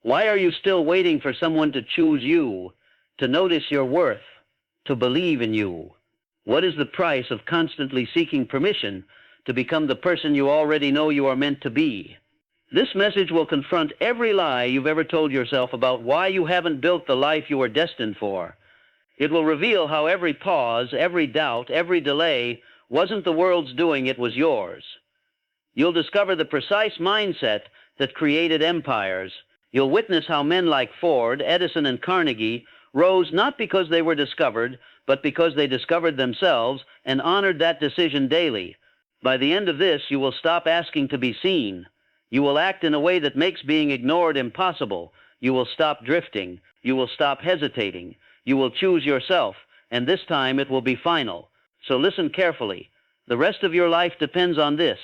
Why are you still waiting for someone to choose you, to notice your worth, to believe in you? What is the price of constantly seeking permission to become the person you already know you are meant to be? This message will confront every lie you've ever told yourself about why you haven't built the life you are destined for. It will reveal how every pause, every doubt, every delay wasn't the world's doing, it was yours. You'll discover the precise mindset that created empires. You'll witness how men like Ford, Edison, and Carnegie rose not because they were discovered, but because they discovered themselves and honored that decision daily. By the end of this, you will stop asking to be seen. You will act in a way that makes being ignored impossible. You will stop drifting. You will stop hesitating. You will choose yourself, and this time it will be final. So listen carefully. The rest of your life depends on this.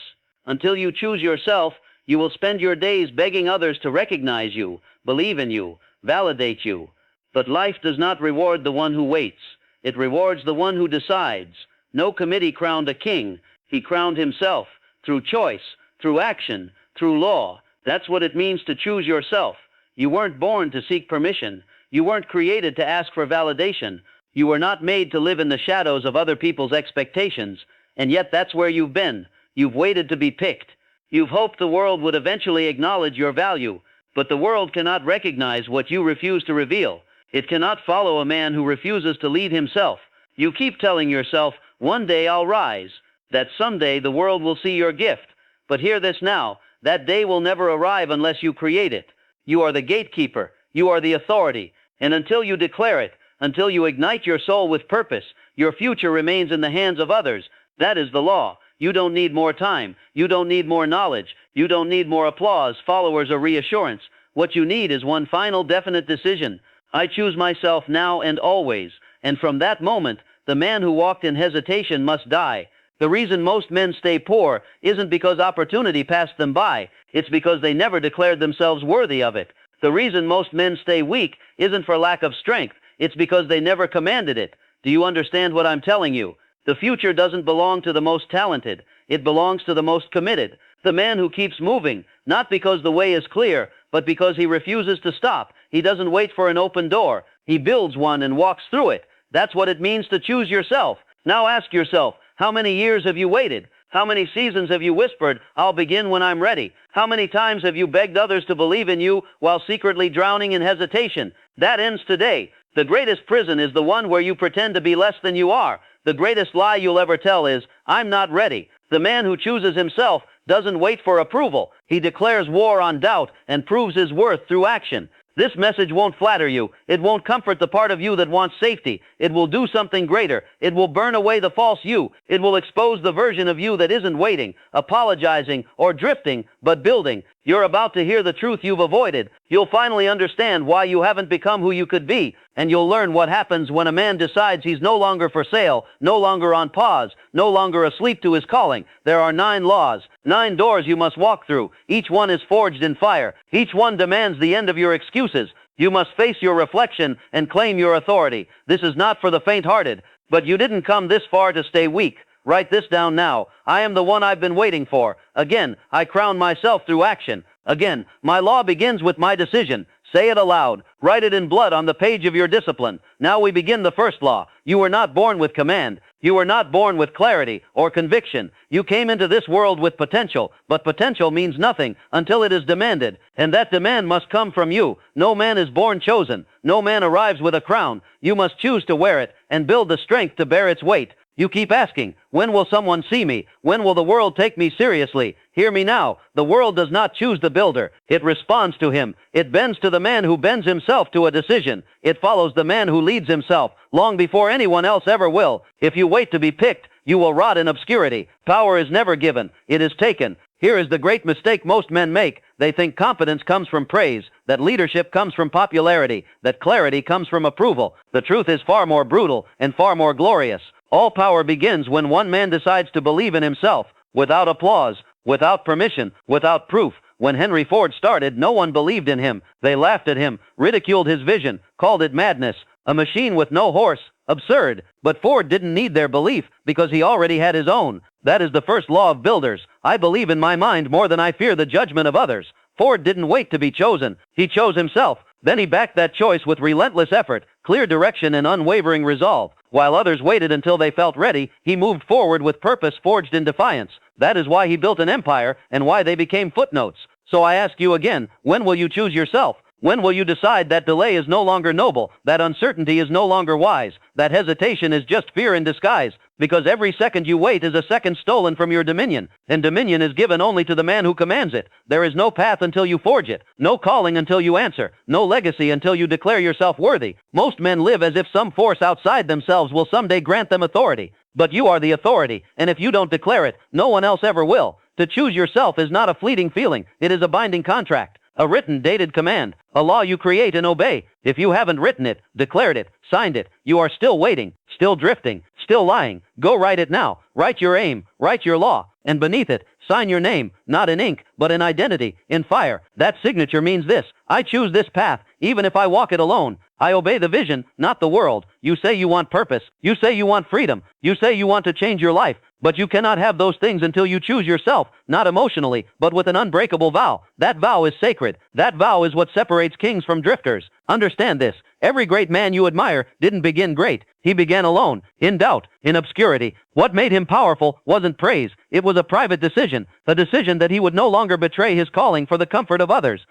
Until you choose yourself, you will spend your days begging others to recognize you, believe in you, validate you. But life does not reward the one who waits. It rewards the one who decides. No committee crowned a king. He crowned himself, through choice, through action, through law. That's what it means to choose yourself. You weren't born to seek permission. You weren't created to ask for validation. You were not made to live in the shadows of other people's expectations. And yet that's where you've been. You've waited to be picked. You've hoped the world would eventually acknowledge your value. But the world cannot recognize what you refuse to reveal. It cannot follow a man who refuses to lead himself. You keep telling yourself, one day I'll rise, that someday the world will see your gift. But hear this now, that day will never arrive unless you create it. You are the gatekeeper. You are the authority. And until you declare it, until you ignite your soul with purpose, your future remains in the hands of others. That is the law. You don't need more time. You don't need more knowledge. You don't need more applause, followers, or reassurance. What you need is one final definite decision. I choose myself now and always. And from that moment, the man who walked in hesitation must die. The reason most men stay poor isn't because opportunity passed them by. It's because they never declared themselves worthy of it. The reason most men stay weak isn't for lack of strength. It's because they never commanded it. Do you understand what I'm telling you? The future doesn't belong to the most talented. It belongs to the most committed. The man who keeps moving, not because the way is clear, but because he refuses to stop. He doesn't wait for an open door. He builds one and walks through it. That's what it means to choose yourself. Now ask yourself, how many years have you waited? How many seasons have you whispered, I'll begin when I'm ready? How many times have you begged others to believe in you while secretly drowning in hesitation? That ends today. The greatest prison is the one where you pretend to be less than you are. The greatest lie you'll ever tell is, I'm not ready. The man who chooses himself doesn't wait for approval. He declares war on doubt and proves his worth through action. This message won't flatter you. It won't comfort the part of you that wants safety. It will do something greater. It will burn away the false you. It will expose the version of you that isn't waiting, apologizing, or drifting, but building. You're about to hear the truth you've avoided. You'll finally understand why you haven't become who you could be, and you'll learn what happens when a man decides he's no longer for sale, no longer on pause, no longer asleep to his calling. There are 9 laws, 9 doors you must walk through. Each one is forged in fire. Each one demands the end of your excuses. You must face your reflection and claim your authority. This is not for the faint-hearted, but you didn't come this far to stay weak. Write this down now. I am the one I've been waiting for. Again, I crown myself through action. Again, my law begins with my decision. Say it aloud. Write it in blood on the page of your discipline. Now we begin the first law. You were not born with command. You were not born with clarity or conviction. You came into this world with potential, but potential means nothing until it is demanded, and that demand must come from you. No man is born chosen. No man arrives with a crown. You must choose to wear it and build the strength to bear its weight. You keep asking, when will someone see me? When will the world take me seriously? Hear me now. The world does not choose the builder. It responds to him. It bends to the man who bends himself to a decision. It follows the man who leads himself, long before anyone else ever will. If you wait to be picked, you will rot in obscurity. Power is never given. It is taken. Here is the great mistake most men make. They think competence comes from praise, that leadership comes from popularity, that clarity comes from approval. The truth is far more brutal and far more glorious. All power begins when one man decides to believe in himself, without applause, without permission, without proof. When Henry Ford started, no one believed in him. They laughed at him, ridiculed his vision, called it madness. A machine with no horse, absurd. But Ford didn't need their belief because he already had his own. That is the first law of builders. I believe in my mind more than I fear the judgment of others. Ford didn't wait to be chosen. He chose himself. Then he backed that choice with relentless effort, clear direction, and unwavering resolve. While others waited until they felt ready, he moved forward with purpose forged in defiance. That is why he built an empire and why they became footnotes. So I ask you again, when will you choose yourself? When will you decide that delay is no longer noble, that uncertainty is no longer wise, that hesitation is just fear in disguise? Because every second you wait is a second stolen from your dominion, and dominion is given only to the man who commands it. There is no path until you forge it, no calling until you answer, no legacy until you declare yourself worthy. Most men live as if some force outside themselves will someday grant them authority. But you are the authority, and if you don't declare it, no one else ever will. To choose yourself is not a fleeting feeling, it is a binding contract. A written, dated command, a law you create and obey. If you haven't written it, declared it, signed it, you are still waiting, still drifting, still lying. Go write it now. Write your aim, write your law, and beneath it, sign your name, not in ink, but in identity, in fire. That signature means this: I choose this path, even if I walk it alone. I obey the vision, not the world. You say you want purpose. You say you want freedom. You say you want to change your life. But you cannot have those things until you choose yourself, not emotionally, but with an unbreakable vow. That vow is sacred. That vow is what separates kings from drifters. Understand this. Every great man you admire didn't begin great. He began alone, in doubt, in obscurity. What made him powerful wasn't praise. It was a private decision, a decision that he would no longer betray his calling for the comfort of others.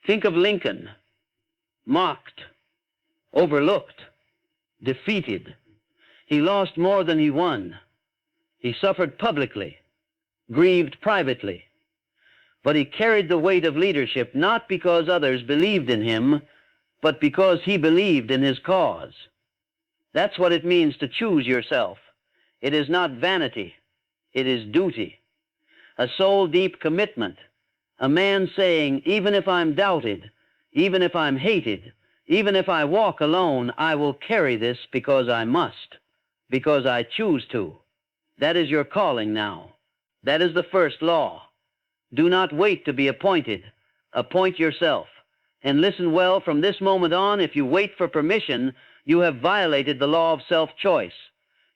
Think of Lincoln. Mocked, overlooked, defeated. He lost more than he won. He suffered publicly, grieved privately. But he carried the weight of leadership not because others believed in him, but because he believed in his cause. That's what it means to choose yourself. It is not vanity, it is duty. A soul-deep commitment. A man saying, even if I'm doubted, even if I'm hated, even if I walk alone, I will carry this because I must, because I choose to. That is your calling now. That is the first law. Do not wait to be appointed. Appoint yourself. And listen well, from this moment on, if you wait for permission, you have violated the law of self-choice.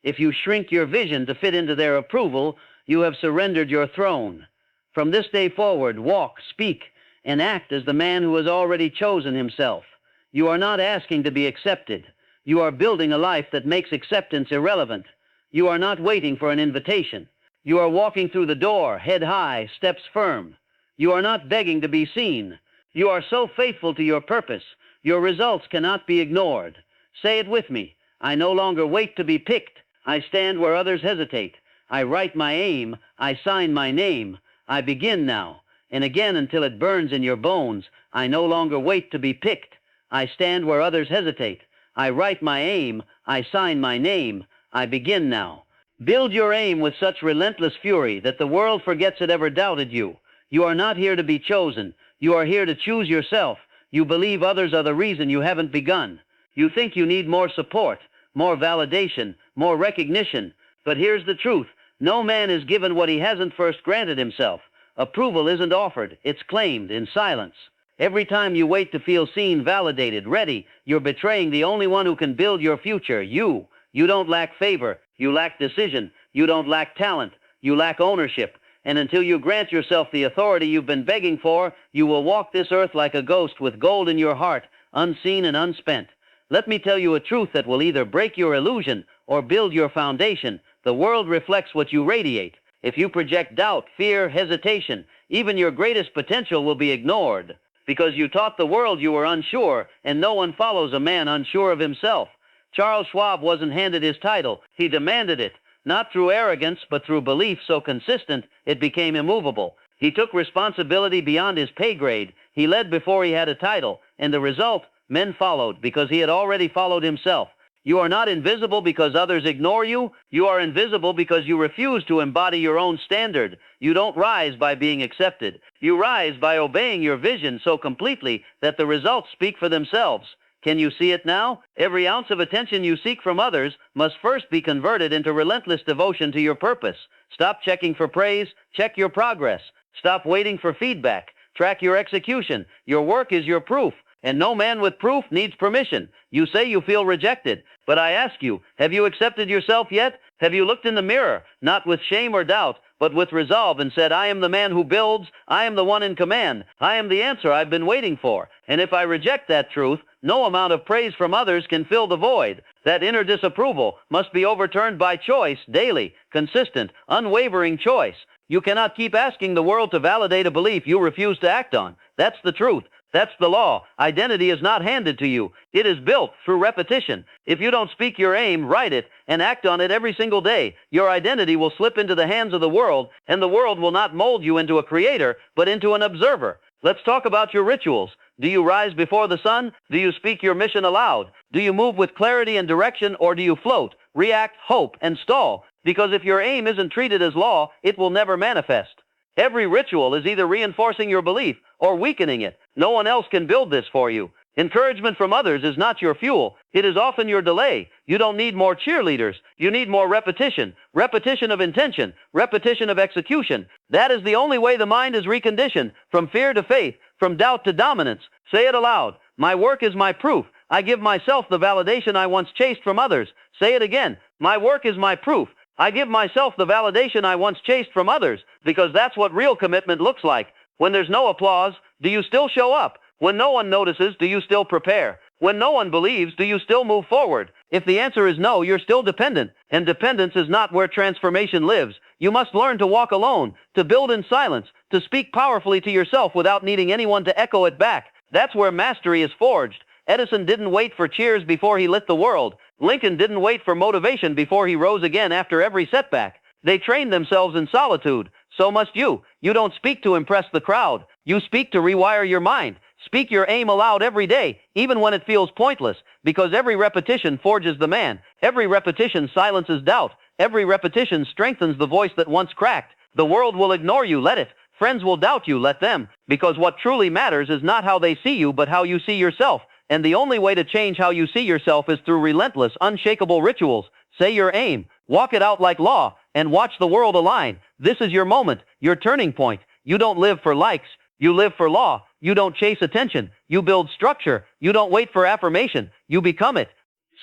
If you shrink your vision to fit into their approval, you have surrendered your throne. From this day forward, walk, speak, and act as the man who has already chosen himself. You are not asking to be accepted. You are building a life that makes acceptance irrelevant. You are not waiting for an invitation. You are walking through the door, head high, steps firm. You are not begging to be seen. You are so faithful to your purpose, your results cannot be ignored. Say it with me. I no longer wait to be picked. I stand where others hesitate. I write my aim. I sign my name. I begin now, and again until it burns in your bones. I no longer wait to be picked. I stand where others hesitate. I write my aim. I sign my name. I begin now. Build your aim with such relentless fury that the world forgets it ever doubted you. You are not here to be chosen. You are here to choose yourself. You believe others are the reason you haven't begun. You think you need more support, more validation, more recognition. But here's the truth. No man is given what he hasn't first granted himself. Approval isn't offered. It's claimed in silence. Every time you wait to feel seen, validated, ready, you're betraying the only one who can build your future, you. You don't lack favor. You lack decision. You don't lack talent. You lack ownership. And until you grant yourself the authority you've been begging for, you will walk this earth like a ghost with gold in your heart, unseen and unspent. Let me tell you a truth that will either break your illusion or build your foundation. The world reflects what you radiate. If you project doubt, fear, hesitation, even your greatest potential will be ignored. Because you taught the world you were unsure, and no one follows a man unsure of himself. Charles Schwab wasn't handed his title. He demanded it. Not through arrogance, but through belief so consistent it became immovable. He took responsibility beyond his pay grade. He led before he had a title, and the result, men followed because he had already followed himself. You are not invisible because others ignore you. You are invisible because you refuse to embody your own standard. You don't rise by being accepted. You rise by obeying your vision so completely that the results speak for themselves. Can you see it now? Every ounce of attention you seek from others must first be converted into relentless devotion to your purpose. Stop checking for praise. Check your progress. Stop waiting for feedback. Track your execution. Your work is your proof, and no man with proof needs permission. You say you feel rejected, but I ask you, have you accepted yourself yet? Have you looked in the mirror, not with shame or doubt, but with resolve and said, I am the man who builds, I am the one in command, I am the answer I've been waiting for. And if I reject that truth, no amount of praise from others can fill the void. That inner disapproval must be overturned by choice, daily, consistent, unwavering choice. You cannot keep asking the world to validate a belief you refuse to act on. That's the truth. That's the law. Identity is not handed to you. It is built through repetition. If you don't speak your aim, write it, and act on it every single day, your identity will slip into the hands of the world, and the world will not mold you into a creator, but into an observer. Let's talk about your rituals. Do you rise before the sun? Do you speak your mission aloud? Do you move with clarity and direction, or do you float, react, hope, and stall? Because if your aim isn't treated as law, it will never manifest. Every ritual is either reinforcing your belief or weakening it. No one else can build this for you. Encouragement from others is not your fuel. It is often your delay. You don't need more cheerleaders. You need more repetition. Repetition of intention. Repetition of execution. That is the only way the mind is reconditioned. From fear to faith. From doubt to dominance. Say it aloud. My work is my proof. I give myself the validation I once chased from others. Say it again. My work is my proof. I give myself the validation I once chased from others, because that's what real commitment looks like. When there's no applause, do you still show up? When no one notices, do you still prepare? When no one believes, do you still move forward? If the answer is no, you're still dependent, and dependence is not where transformation lives. You must learn to walk alone, to build in silence, to speak powerfully to yourself without needing anyone to echo it back. That's where mastery is forged. Edison didn't wait for cheers before he lit the world. Lincoln didn't wait for motivation before he rose again after every setback. They trained themselves in solitude. So must you. You don't speak to impress the crowd. You speak to rewire your mind. Speak your aim aloud every day, even when it feels pointless, because every repetition forges the man. Every repetition silences doubt. Every repetition strengthens the voice that once cracked. The world will ignore you, let it. Friends will doubt you, let them. Because what truly matters is not how they see you, but how you see yourself. And the only way to change how you see yourself is through relentless, unshakable rituals. Say your aim, walk it out like law, and watch the world align. This is your moment, your turning point. You don't live for likes, you live for law. You don't chase attention, you build structure. You don't wait for affirmation, you become it.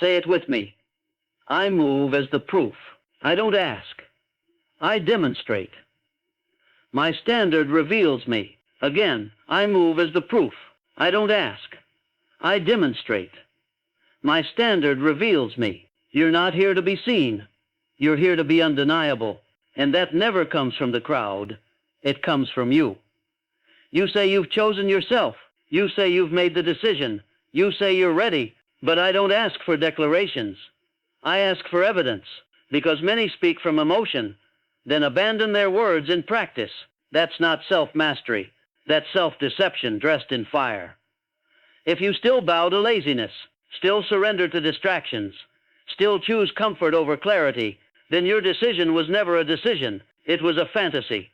Say it with me. I move as the proof. I don't ask. I demonstrate. My standard reveals me. Again, I move as the proof. I don't ask. I demonstrate. My standard reveals me. You're not here to be seen. You're here to be undeniable. And that never comes from the crowd. It comes from you. You say you've chosen yourself. You say you've made the decision. You say you're ready. But I don't ask for declarations. I ask for evidence. Because many speak from emotion, then abandon their words in practice. That's not self-mastery. That's self-deception dressed in fire. If you still bow to laziness, still surrender to distractions, still choose comfort over clarity, then your decision was never a decision. It was a fantasy.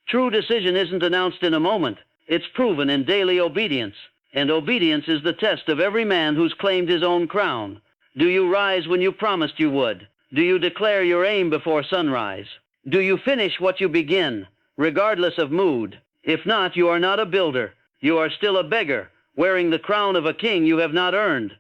True decision isn't announced in a moment. It's proven in daily obedience. And obedience is the test of every man who's claimed his own crown. Do you rise when you promised you would? Do you declare your aim before sunrise? Do you finish what you begin, regardless of mood? If not, you are not a builder. You are still a beggar, wearing the crown of a king you have not earned.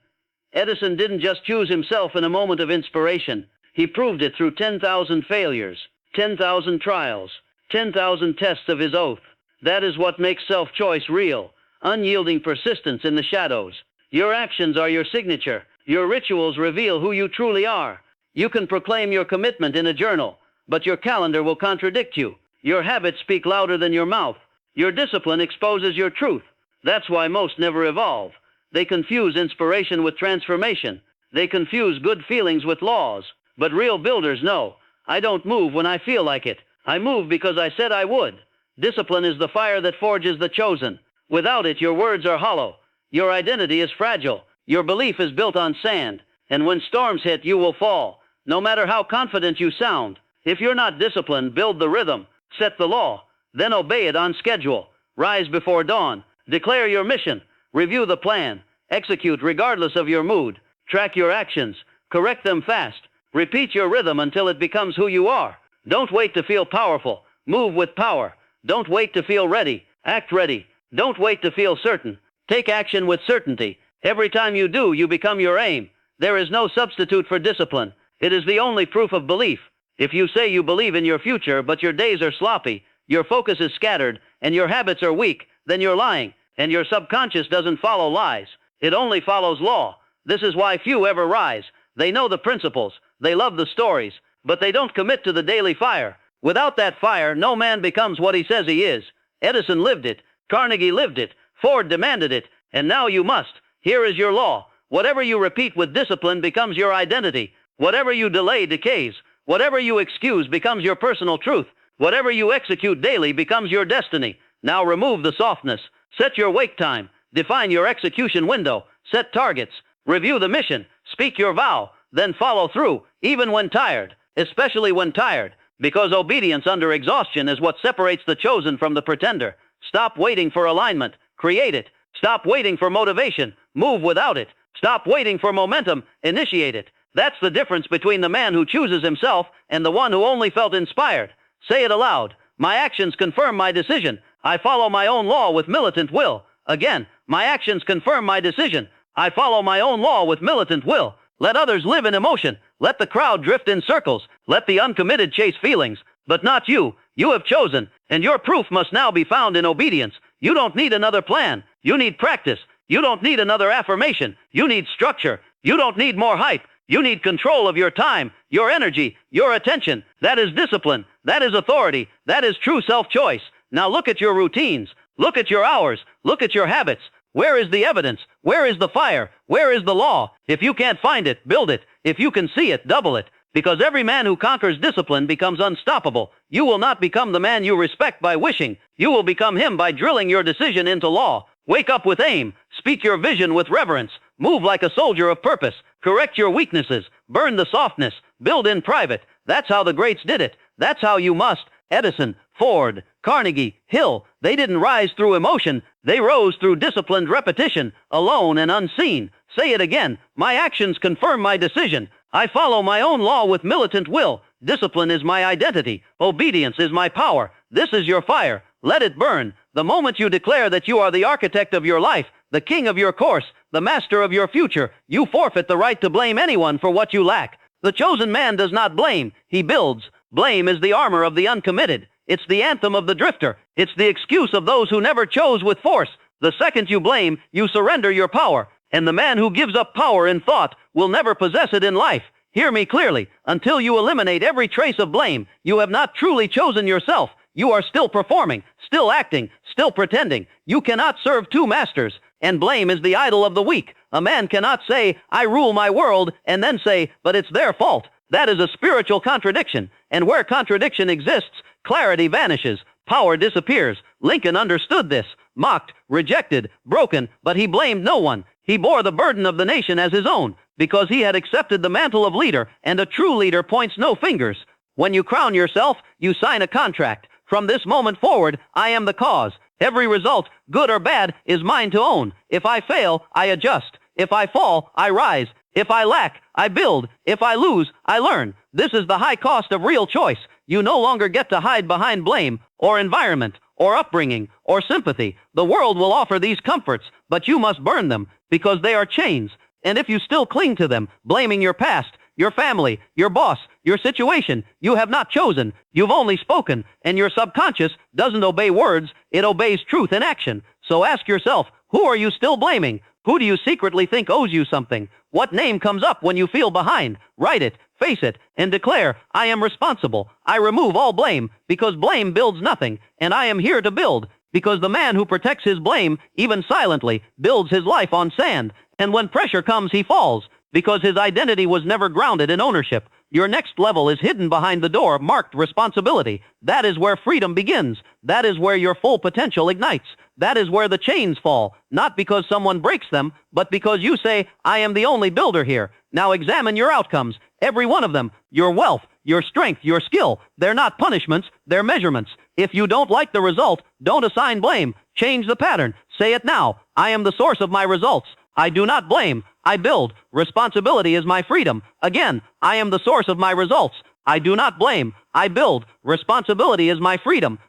Edison didn't just choose himself in a moment of inspiration. He proved it through 10,000 failures, 10,000 trials, 10,000 tests of his oath. That is what makes self-choice real, unyielding persistence in the shadows. Your actions are your signature. Your rituals reveal who you truly are. You can proclaim your commitment in a journal, but your calendar will contradict you. Your habits speak louder than your mouth. Your discipline exposes your truth. That's why most never evolve. They confuse inspiration with transformation. They confuse good feelings with laws. But real builders know, I don't move when I feel like it. I move because I said I would. Discipline is the fire that forges the chosen. Without it, your words are hollow. Your identity is fragile. Your belief is built on sand. And when storms hit, you will fall, no matter how confident you sound. If you're not disciplined, build the rhythm, set the law, then obey it on schedule. Rise before dawn. Declare your mission. Review the plan. Execute regardless of your mood. Track your actions. Correct them fast. Repeat your rhythm until it becomes who you are. Don't wait to feel powerful. Move with power. Don't wait to feel ready. Act ready. Don't wait to feel certain. Take action with certainty. Every time you do, you become your aim. There is no substitute for discipline. It is the only proof of belief. If you say you believe in your future, but your days are sloppy, your focus is scattered, and your habits are weak, then you're lying, and your subconscious doesn't follow lies. It only follows law. This is why few ever rise. They know the principles, they love the stories, but they don't commit to the daily fire. Without that fire, no man becomes what he says he is. Edison lived it, Carnegie lived it, Ford demanded it, and now you must. Here is your law. Whatever you repeat with discipline becomes your identity. Whatever you delay decays. Whatever you excuse becomes your personal truth. Whatever you execute daily becomes your destiny. Now remove the softness. Set your wake time. Define your execution window. Set targets. Review the mission. Speak your vow. Then follow through, even when tired, especially when tired, because obedience under exhaustion is what separates the chosen from the pretender. Stop waiting for alignment. Create it. Stop waiting for motivation. Move without it. Stop waiting for momentum. Initiate it. That's the difference between the man who chooses himself and the one who only felt inspired. Say it aloud. My actions confirm my decision. I follow my own law with militant will. Again, my actions confirm my decision. I follow my own law with militant will. Let others live in emotion. Let the crowd drift in circles. Let the uncommitted chase feelings. But not you. You have chosen, and your proof must now be found in obedience. You don't need another plan. You need practice. You don't need another affirmation. You need structure. You don't need more hype. You need control of your time, your energy, your attention. That is discipline. That is authority. That is true self-choice. Now look at your routines. Look at your hours. Look at your habits. Where is the evidence? Where is the fire? Where is the law? If you can't find it, build it. If you can see it, double it. Because every man who conquers discipline becomes unstoppable. You will not become the man you respect by wishing. You will become him by drilling your decision into law. Wake up with aim. Speak your vision with reverence. Move like a soldier of purpose. Correct your weaknesses. Burn the softness. Build in private. That's how the greats did it. That's how you must. Edison, Ford, Carnegie, Hill, they didn't rise through emotion. They rose through disciplined repetition, alone and unseen. Say it again. My actions confirm my decision. I follow my own law with militant will. Discipline is my identity. Obedience is my power. This is your fire. Let it burn. The moment you declare that you are the architect of your life, the king of your course, the master of your future, you forfeit the right to blame anyone for what you lack. The chosen man does not blame. He builds. Blame is the armor of the uncommitted. It's the anthem of the drifter. It's the excuse of those who never chose with force. The second you blame, you surrender your power. And the man who gives up power in thought will never possess it in life. Hear me clearly. Until you eliminate every trace of blame, you have not truly chosen yourself. You are still performing, still acting, still pretending. You cannot serve two masters. And blame is the idol of the weak. A man cannot say, I rule my world, and then say, but it's their fault. That is a spiritual contradiction. And where contradiction exists, clarity vanishes. Power disappears. Lincoln understood this. Mocked, rejected, broken, but he blamed no one. He bore the burden of the nation as his own, because he had accepted the mantle of leader, and a true leader points no fingers. When you crown yourself, you sign a contract. From this moment forward, I am the cause. Every result, good or bad, is mine to own. If I fail, I adjust. If I fall, I rise. If I lack, I build. If I lose, I learn. This is the high cost of real choice. You no longer get to hide behind blame, or environment, or upbringing, or sympathy. The world will offer these comforts, but you must burn them, because they are chains. And if you still cling to them, blaming your past, your family, your boss, your situation, you have not chosen. You've only spoken, and your subconscious doesn't obey words, it obeys truth in action. So ask yourself, who are you still blaming? Who do you secretly think owes you something? What name comes up when you feel behind? Write it, face it, and declare, I am responsible. I remove all blame, because blame builds nothing, and I am here to build, because the man who protects his blame, even silently, builds his life on sand, and when pressure comes, he falls, because his identity was never grounded in ownership. Your next level is hidden behind the door marked responsibility. That is where freedom begins. That is where your full potential ignites. That is where the chains fall, not because someone breaks them, but because you say, I am the only builder here. Now examine your outcomes, every one of them, your wealth, your strength, your skill. They're not punishments, they're measurements. If you don't like the result, don't assign blame. Change the pattern. Say it now. I am the source of my results. I do not blame. I build. Responsibility is my freedom. Again, I am the source of my results. I do not blame. I build. Responsibility is my freedom.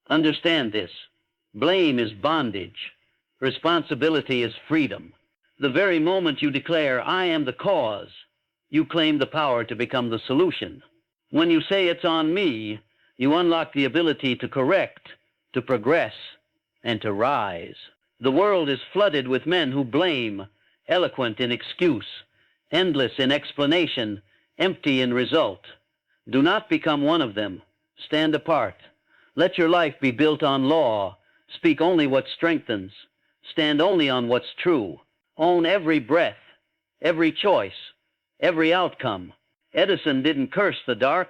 Understand this. Blame is bondage. Responsibility is freedom. The very moment you declare, I am the cause, you claim the power to become the solution. When you say it's on me, you unlock the ability to correct, to progress, and to rise. The world is flooded with men who blame, eloquent in excuse, endless in explanation, empty in result. Do not become one of them. Stand apart. Let your life be built on law. Speak only what strengthens. Stand only on what's true. Own every breath, every choice, every outcome. Edison didn't curse the dark.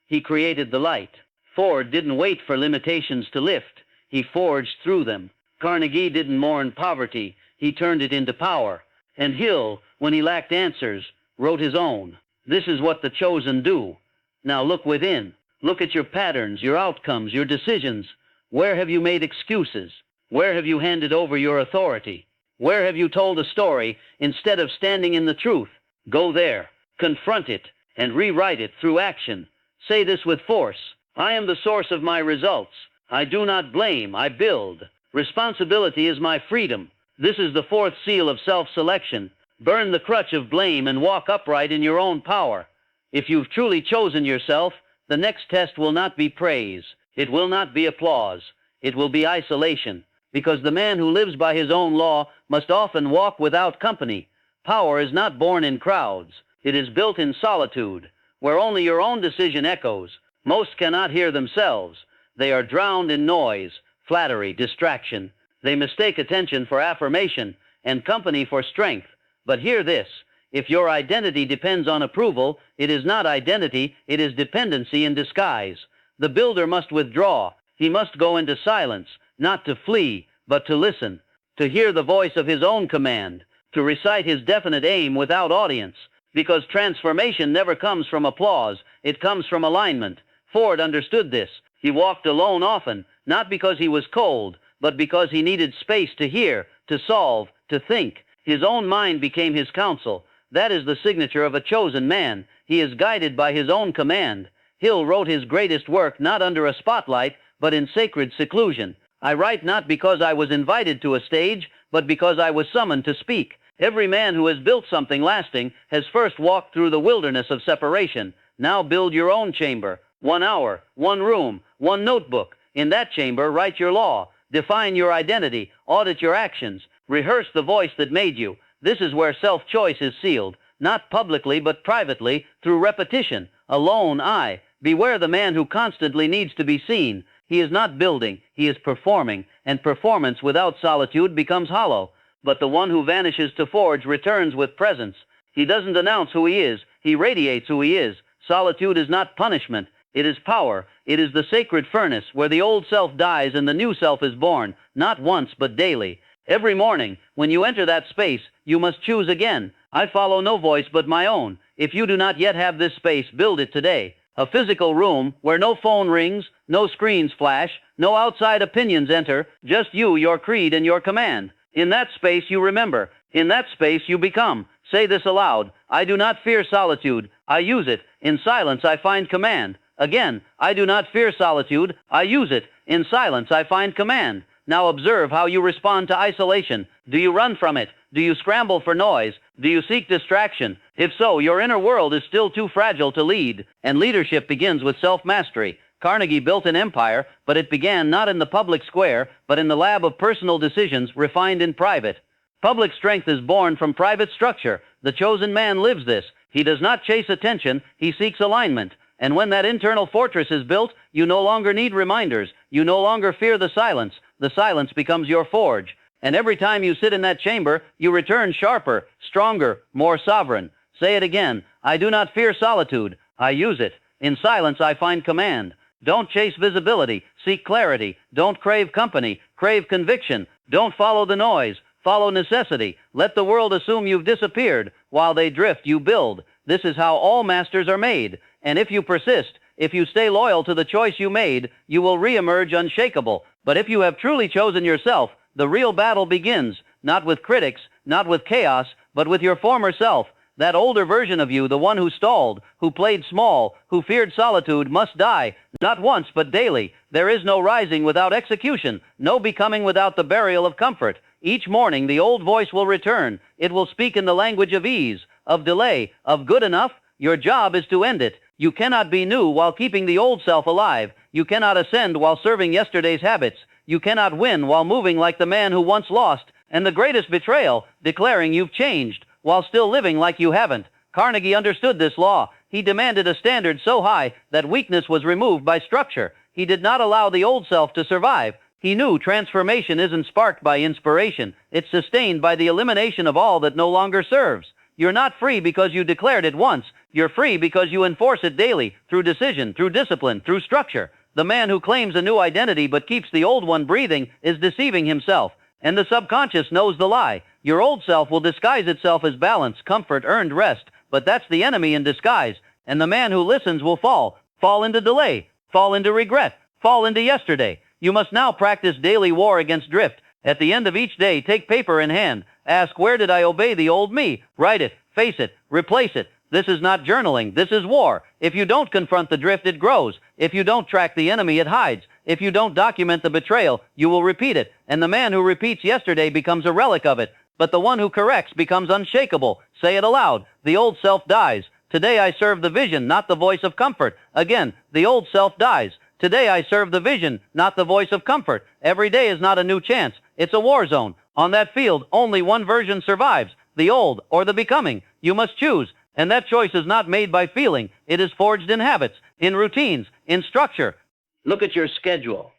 He created the light. Ford didn't wait for limitations to lift. He forged through them. Carnegie didn't mourn poverty. He turned it into power. And Hill, when he lacked answers, wrote his own. This is what the chosen do. Now look within. Look at your patterns, your outcomes, your decisions. Where have you made excuses? Where have you handed over your authority? Where have you told a story instead of standing in the truth? Go there, confront it, and rewrite it through action. Say this with force. I am the source of my results. I do not blame, I build. Responsibility is my freedom. This is the fourth seal of self-selection. Burn the crutch of blame and walk upright in your own power. If you've truly chosen yourself, the next test will not be praise. It will not be applause. It will be isolation, because the man who lives by his own law must often walk without company. Power is not born in crowds. It is built in solitude, where only your own decision echoes. Most cannot hear themselves. They are drowned in noise, flattery, distraction. They mistake attention for affirmation and company for strength. But hear this. If your identity depends on approval, it is not identity, it is dependency in disguise. The builder must withdraw. He must go into silence, not to flee, but to listen, to hear the voice of his own command, to recite his definite aim without audience, because transformation never comes from applause, it comes from alignment. Ford understood this. He walked alone often, not because he was cold, but because he needed space to hear, to solve, to think. His own mind became his counsel. That is the signature of a chosen man. He is guided by his own command. Hill wrote his greatest work not under a spotlight, but in sacred seclusion. I write not because I was invited to a stage, but because I was summoned to speak. Every man who has built something lasting has first walked through the wilderness of separation. Now build your own chamber. 1 hour, 1 room, 1 notebook. In that chamber, write your law. Define your identity. Audit your actions. Rehearse the voice that made you. This is where self-choice is sealed, not publicly but privately, through repetition. Alone, I. Beware the man who constantly needs to be seen. He is not building, he is performing, and performance without solitude becomes hollow. But the one who vanishes to forge returns with presence. He doesn't announce who he is, he radiates who he is. Solitude is not punishment, it is power. It is the sacred furnace where the old self dies and the new self is born, not once but daily. Every morning, when you enter that space, you must choose again. I follow no voice but my own. If you do not yet have this space, build it today. A physical room where no phone rings, no screens flash, no outside opinions enter, just you, your creed, and your command. In that space you remember. In that space you become. Say this aloud. I do not fear solitude. I use it. In silence I find command. Again, I do not fear solitude. I use it. In silence I find command. Now observe how you respond to isolation. Do you run from it? Do you scramble for noise? Do you seek distraction? If so, your inner world is still too fragile to lead, and leadership begins with self-mastery. Carnegie built an empire, but it began not in the public square, but in the lab of personal decisions refined in private. Public strength is born from private structure. The chosen man lives this. He does not chase attention, he seeks alignment. And when that internal fortress is built, you no longer need reminders. You no longer fear the silence. The silence becomes your forge. And every time you sit in that chamber, you return sharper, stronger, more sovereign. Say it again. I do not fear solitude. I use it. In silence I find command. Don't chase visibility. Seek clarity. Don't crave company. Crave conviction. Don't follow the noise. Follow necessity. Let the world assume you've disappeared. While they drift, you build. This is how all masters are made. And if you persist, if you stay loyal to the choice you made, you will re-emerge unshakable. But if you have truly chosen yourself, the real battle begins, not with critics, not with chaos, but with your former self. That older version of you, the one who stalled, who played small, who feared solitude, must die, not once but daily. There is no rising without execution, no becoming without the burial of comfort. Each morning the old voice will return. It will speak in the language of ease, of delay, of good enough. Your job is to end it. You cannot be new while keeping the old self alive. You cannot ascend while serving yesterday's habits. You cannot win while moving like the man who once lost. And the greatest betrayal, declaring you've changed while still living like you haven't. Carnegie understood this law. He demanded a standard so high that weakness was removed by structure. He did not allow the old self to survive. He knew transformation isn't sparked by inspiration. It's sustained by the elimination of all that no longer serves. You're not free because you declared it once. You're free because you enforce it daily, through decision, through discipline, through structure. The man who claims a new identity but keeps the old one breathing is deceiving himself. And the subconscious knows the lie. Your old self will disguise itself as balance, comfort, earned rest. But that's the enemy in disguise. And the man who listens will fall into delay, fall into regret, fall into yesterday. You must now practice daily war against drift. At the end of each day, take paper in hand. Ask, where did I obey the old me? Write it, face it, replace it. This is not journaling. This is war. If you don't confront the drift, it grows. If you don't track the enemy, it hides. If you don't document the betrayal, you will repeat it. And the man who repeats yesterday becomes a relic of it. But the one who corrects becomes unshakable. Say it aloud. The old self dies. Today I serve the vision, not the voice of comfort. Again, the old self dies. Today I serve the vision, not the voice of comfort. Every day is not a new chance. It's a war zone. On that field, only one version survives, the old or the becoming. You must choose. And that choice is not made by feeling. It is forged in habits, in routines, in structure. Look at your schedule.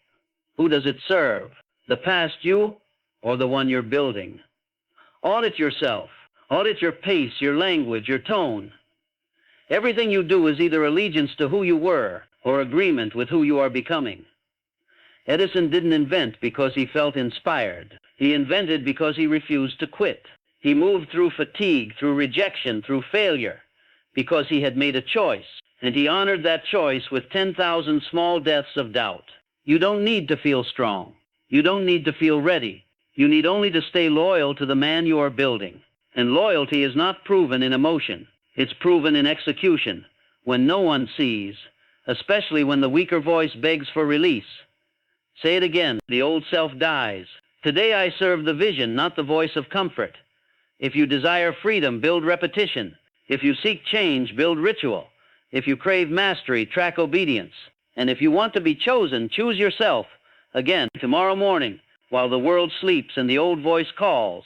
Who does it serve? The past you or the one you're building? Audit yourself. Audit your pace, your language, your tone. Everything you do is either allegiance to who you were or agreement with who you are becoming. Edison didn't invent because he felt inspired. He invented because he refused to quit. He moved through fatigue, through rejection, through failure, because he had made a choice, and he honored that choice with 10,000 small deaths of doubt. You don't need to feel strong. You don't need to feel ready. You need only to stay loyal to the man you are building. And loyalty is not proven in emotion. It's proven in execution, when no one sees, especially when the weaker voice begs for release. Say it again, the old self dies. Today I serve the vision, not the voice of comfort. If you desire freedom, build repetition. If you seek change, build ritual. If you crave mastery, track obedience. And if you want to be chosen, choose yourself. Again, tomorrow morning, while the world sleeps and the old voice calls,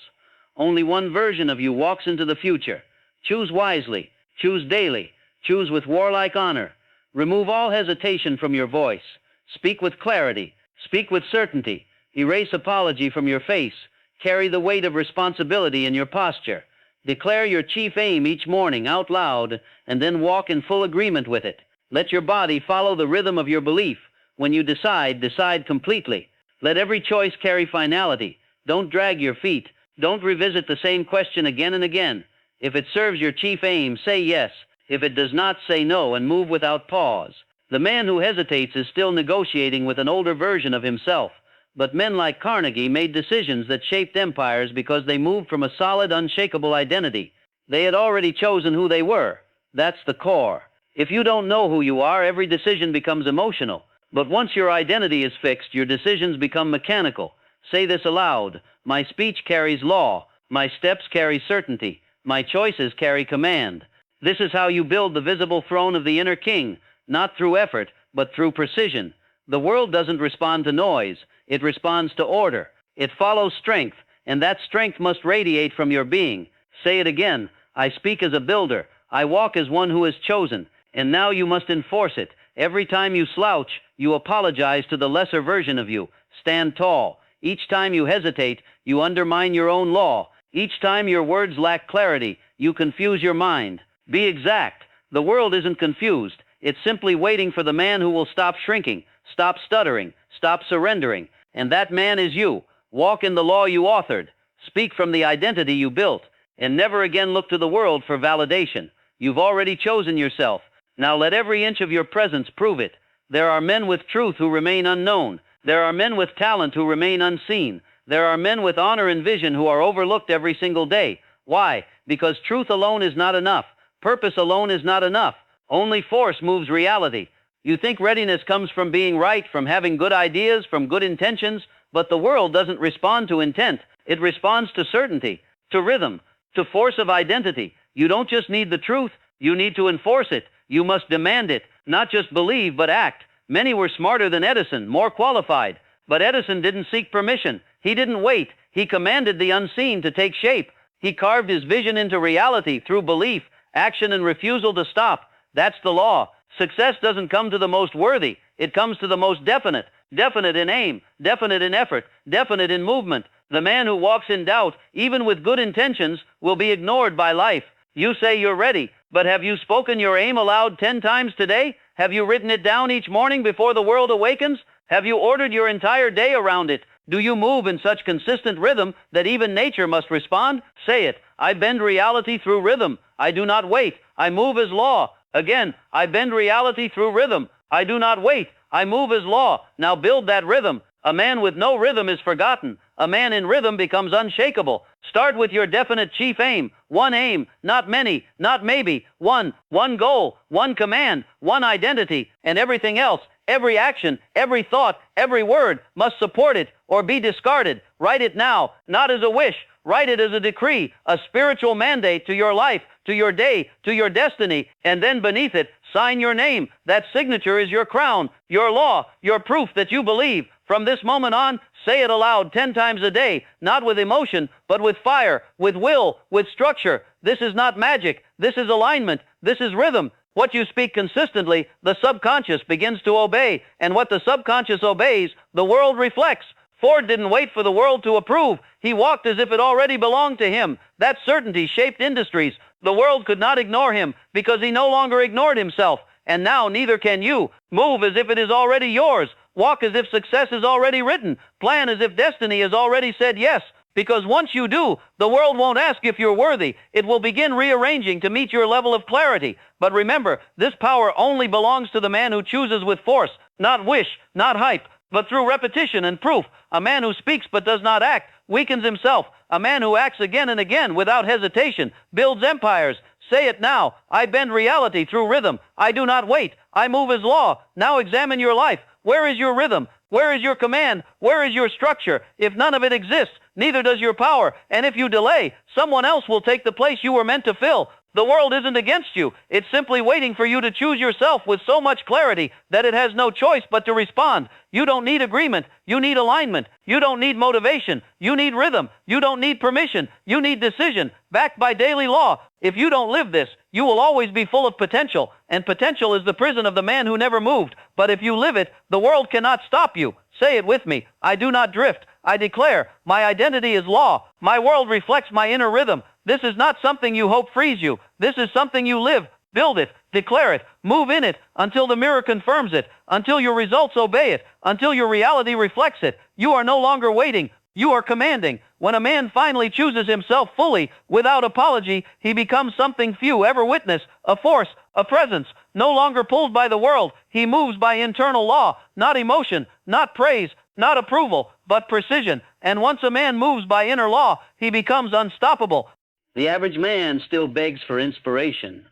only one version of you walks into the future. Choose wisely. Choose daily. Choose with warlike honor. Remove all hesitation from your voice. Speak with clarity. Speak with certainty. Erase apology from your face. Carry the weight of responsibility in your posture. Declare your chief aim each morning out loud, and then walk in full agreement with it. Let your body follow the rhythm of your belief. When you decide, decide completely. Let every choice carry finality. Don't drag your feet. Don't revisit the same question again and again. If it serves your chief aim, say yes. If it does not, say no, and move without pause. The man who hesitates is still negotiating with an older version of himself. But men like Carnegie made decisions that shaped empires because they moved from a solid, unshakable identity. They had already chosen who they were. That's the core. If you don't know who you are, every decision becomes emotional. But once your identity is fixed, your decisions become mechanical. Say this aloud. My speech carries law. My steps carry certainty. My choices carry command. This is how you build the visible throne of the inner king, not through effort, but through precision. The world doesn't respond to noise. It responds to order. It follows strength, and that strength must radiate from your being. Say it again. I speak as a builder. I walk as one who is chosen. And now you must enforce it. Every time you slouch, you apologize to the lesser version of you. Stand tall. Each time you hesitate, you undermine your own law. Each time your words lack clarity, you confuse your mind. Be exact. The world isn't confused. It's simply waiting for the man who will stop shrinking, stop stuttering, stop surrendering. And that man is you. Walk in the law you authored. Speak from the identity you built. And never again look to the world for validation. You've already chosen yourself. Now let every inch of your presence prove it. There are men with truth who remain unknown. There are men with talent who remain unseen. There are men with honor and vision who are overlooked every single day. Why? Because truth alone is not enough. Purpose alone is not enough. Only force moves reality. You think readiness comes from being right, from having good ideas, from good intentions, but the world doesn't respond to intent. It responds to certainty, to rhythm, to force of identity. You don't just need the truth, you need to enforce it. You must demand it, not just believe, but act. Many were smarter than Edison, more qualified. But Edison didn't seek permission. He didn't wait. He commanded the unseen to take shape. He carved his vision into reality through belief, action, and refusal to stop. That's the law. Success doesn't come to the most worthy. It comes to the most definite. Definite in aim, definite in effort, definite in movement. The man who walks in doubt, even with good intentions, will be ignored by life. You say you're ready, but have you spoken your aim aloud 10 times today? Have you written it down each morning before the world awakens? Have you ordered your entire day around it? Do you move in such consistent rhythm that even nature must respond? Say it. I bend reality through rhythm. I do not wait. I move as law. Again, I bend reality through rhythm. I do not wait. I move as law. Now build that rhythm. A man with no rhythm is forgotten. A man in rhythm becomes unshakable. Start with your definite chief aim. One aim, not many, not maybe. One goal, one command, one identity, and everything else, every action, every thought, every word must support it or be discarded. Write it now, not as a wish. Write it as a decree, a spiritual mandate to your life, to your day, to your destiny, and then beneath it, sign your name. That signature is your crown, your law, your proof that you believe. From this moment on, say it aloud 10 times a day, not with emotion, but with fire, with will, with structure. This is not magic. This is alignment. This is rhythm. What you speak consistently, the subconscious begins to obey, and what the subconscious obeys, the world reflects. Ford didn't wait for the world to approve. He walked as if it already belonged to him. That certainty shaped industries. The world could not ignore him because he no longer ignored himself. And now neither can you. Move as if it is already yours. Walk as if success is already written. Plan as if destiny has already said yes. Because once you do, the world won't ask if you're worthy. It will begin rearranging to meet your level of clarity. But remember, this power only belongs to the man who chooses with force, not wish, not hype, but through repetition and proof. A man who speaks but does not act weakens himself. A man who acts again and again without hesitation builds empires. Say it now. I bend reality through rhythm. I do not wait. I move as law. Now examine your life. Where is your rhythm? Where is your command? Where is your structure? If none of it exists, neither does your power. And if you delay, someone else will take the place you were meant to fill. The world isn't against you. It's simply waiting for you to choose yourself with so much clarity that it has no choice but to respond. You don't need agreement. You need alignment. You don't need motivation. You need rhythm. You don't need permission. You need decision, backed by daily law. If you don't live this, you will always be full of potential, and potential is the prison of the man who never moved. But if you live it, the world cannot stop you. Say it with me. I do not drift. I declare, my identity is law. My world reflects my inner rhythm. This is not something you hope frees you. This is something you live. Build it. Declare it. Move in it until the mirror confirms it, until your results obey it, until your reality reflects it. You are no longer waiting. You are commanding. When a man finally chooses himself fully, without apology, he becomes something few ever witnessed, a force, a presence, no longer pulled by the world. He moves by internal law, not emotion, not praise, not approval, but precision. And once a man moves by inner law, he becomes unstoppable. The average man still begs for inspiration.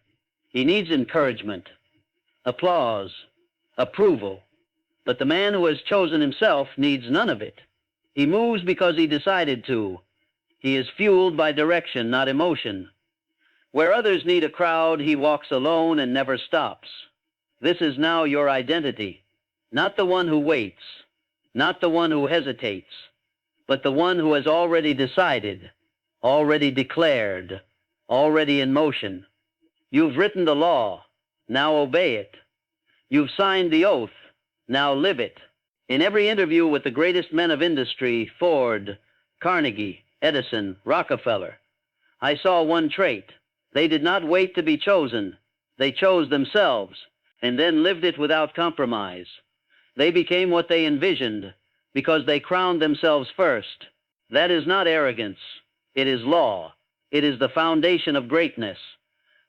He needs encouragement, applause, approval. But the man who has chosen himself needs none of it. He moves because he decided to. He is fueled by direction, not emotion. Where others need a crowd, he walks alone and never stops. This is now your identity, not the one who waits, not the one who hesitates, but the one who has already decided, already declared, already in motion. You've written the law, now obey it. You've signed the oath, now live it. In every interview with the greatest men of industry, Ford, Carnegie, Edison, Rockefeller, I saw one trait. They did not wait to be chosen. They chose themselves and then lived it without compromise. They became what they envisioned because they crowned themselves first. That is not arrogance. It is law. It is the foundation of greatness.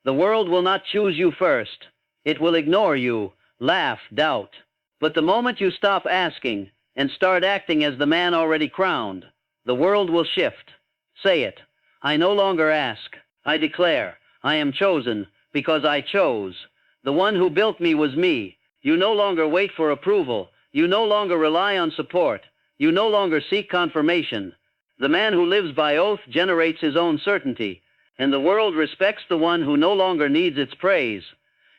The world will not choose you first. It will ignore you, laugh, doubt. But the moment you stop asking and start acting as the man already crowned, the world will shift. Say it. I no longer ask. I declare. I am chosen because I chose. The one who built me was me. You no longer wait for approval. You no longer rely on support. You no longer seek confirmation. The man who lives by oath generates his own certainty, and the world respects the one who no longer needs its praise.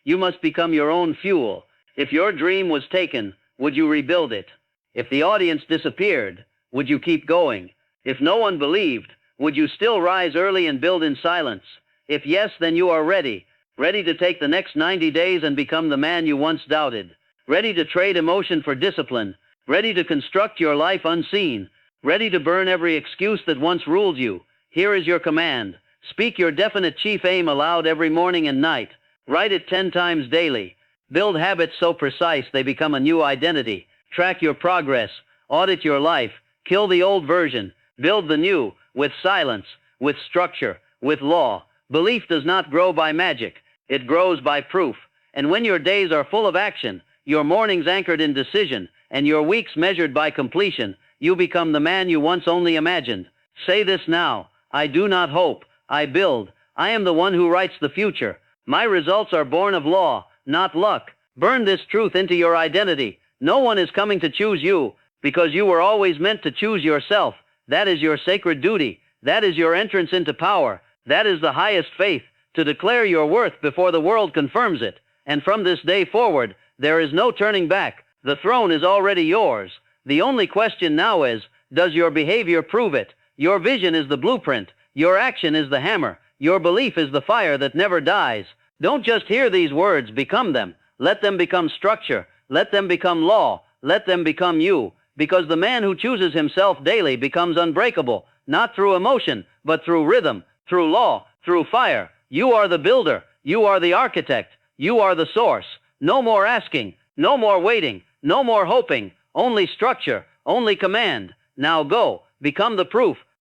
You must become your own fuel. If your dream was taken, would you rebuild it? If the audience disappeared, would you keep going? If no one believed, would you still rise early and build in silence? If yes, then you are ready. Ready to take the next 90 days and become the man you once doubted. Ready to trade emotion for discipline. Ready to construct your life unseen. Ready to burn every excuse that once ruled you. Here is your command. Speak your definite chief aim aloud every morning and night. Write it 10 times daily. Build habits so precise they become a new identity. Track your progress. Audit your life. Kill the old version. Build the new, with silence, with structure, with law. Belief does not grow by magic. It grows by proof. And when your days are full of action, your mornings anchored in decision, and your weeks measured by completion, you become the man you once only imagined. Say this now. I do not hope. I build. I am the one who writes the future. My results are born of law, not luck. Burn this truth into your identity. No one is coming to choose you, because you were always meant to choose yourself. That is your sacred duty. That is your entrance into power. That is the highest faith, to declare your worth before the world confirms it. And from this day forward, there is no turning back. The throne is already yours. The only question now is, does your behavior prove it? Your vision is the blueprint. Your action is the hammer. Your belief is the fire that never dies. Don't just hear these words, become them. Let them become structure. Let them become law. Let them become you. Because the man who chooses himself daily becomes unbreakable, not through emotion, but through rhythm, through law, through fire. You are the builder. You are the architect. You are the source. No more asking. No more waiting. No more hoping. Only structure. Only command. Now go. Become the proof